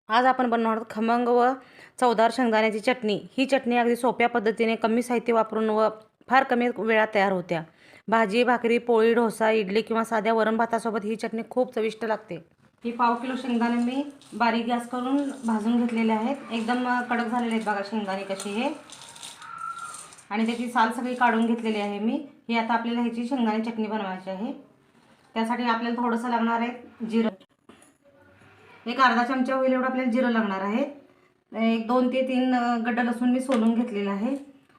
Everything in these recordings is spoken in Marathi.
आज आपण बनवणार आहोत खमंग व चवदार शेंगदाण्याची चटणी। ही चटणी अगदी सोप्या पद्धतीने कमी साहित्य वापरून व फार कमी वेळात तयार होते। भाजी, भाकरी, पोळी, डोसा, इडली किंवा साध्या वरण भातासोबत ही चटणी खूप चविष्ट लागते। ही पाव किलो शेंगदाणे मी बारीक गॅस करून भाजून घेतलेले आहेत। एकदम कडक झालेले आहेत बघा शेंगदाणे कसे हे, आणि त्याची साल सगळी काढून घेतलेली आहे मी। ही आता आपल्याला ह्याची शेंगदाणे चटणी बनवायची आहे। त्यासाठी आपल्याला थोडंसं लागणार आहे जिरं, एक अर्धा चमचा होईल एवढं आपल्याला जिरं लागणार आहे। एक 2 ते 3 गड्डा लसूण मी सोलून घेतलेला आहे।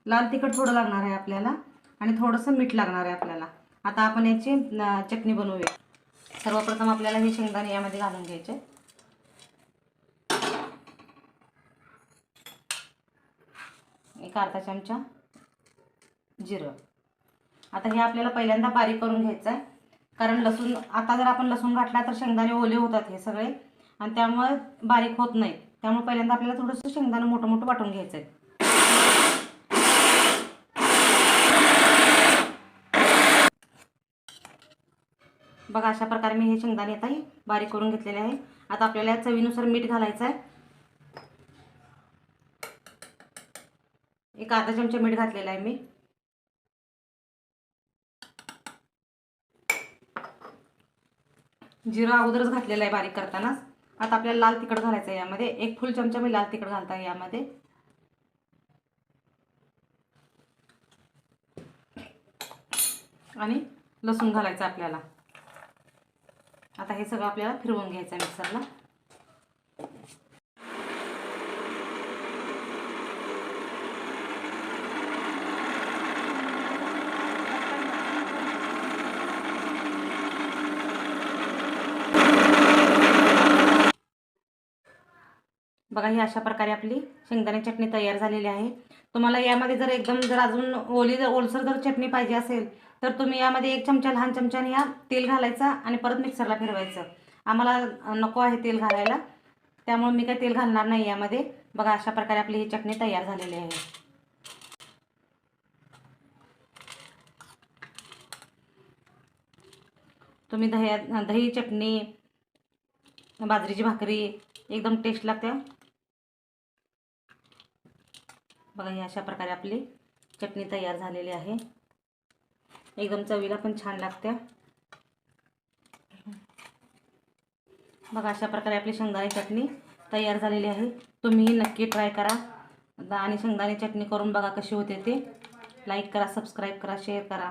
लाल तिखट थोडं लागणार आहे आपल्याला, आणि थोडंसं मीठ लागणार आहे आपल्याला। आता आपण याची चटणी बनवूया। सर्वप्रथम आपल्याला हे शेंगदाणे यामध्ये घालून घ्यायचे। एक अर्धा चमचा जिरं। आता हे आपल्याला पहिल्यांदा बारीक करून घ्यायचं आहे, कारण लसूण आता जर आपण लसूण घातला तर शेंगदाणे ओले होतात हे सगळे, आणि त्यामुळे बारीक होत नाही। त्यामुळे पहिल्यांदा आपल्याला थोडंसं शेंगदाणे मोठं मोठं वाटून घ्यायचं आहे। बघा अशा प्रकारे मी हे शेंगदाणे आता बारीक करून घेतलेले आहे। आता आपल्याला चवीनुसार मीठ घालायचं आहे। एक अर्धा चमचा मीठ घातलेलं आहे मी। जिरं अगोदरच घातलेलं आहे बारीक करतानाच। आता आपल्याला लाल तिखट घालायचं आहे यामध्ये। एक फुल चमचा मी लाल तिखट घालत आहे यामध्ये, आणि लसूण घालायचं आपल्याला। आता हे सगळं आपल्याला फिरवून घ्यायचं आहे मिक्सरला। बघा ही अशा प्रकारे आपली शेंगदाणे चटणी तयार झालेली आहे। तुम्हाला यामध्ये जर एकदम अजून ओलसर जर चटणी पाहिजे असेल तर तुम्ही यामध्ये 1 चमचा लहान चमच्याने या तेल घालायचा आणि परत मिक्सरला फिरवायचं। आम्हाला नको आहे तेल घालायला, त्यामुळे मी काही तेल घालणार नाही यामध्ये। बघा अशा प्रकारे आपली ही चटणी तयार झालेली आहे। तुम्ही दही चटणी, बाजरीची भाकरी एकदम टेस्ट लागते। बघा ही अशा प्रकारे आपली चटणी तयार झालेली आहे। एकदम चवीला पण छान लागते। बघा अशा प्रकारे आपली शेंगदाणे चटणी तयार झालेली आहे। तुम्ही नक्की ट्राय करा आणि शेंगदाणे चटणी करून बघा कशी होते ते। लाईक करा, सबस्क्राईब करा, शेअर करा।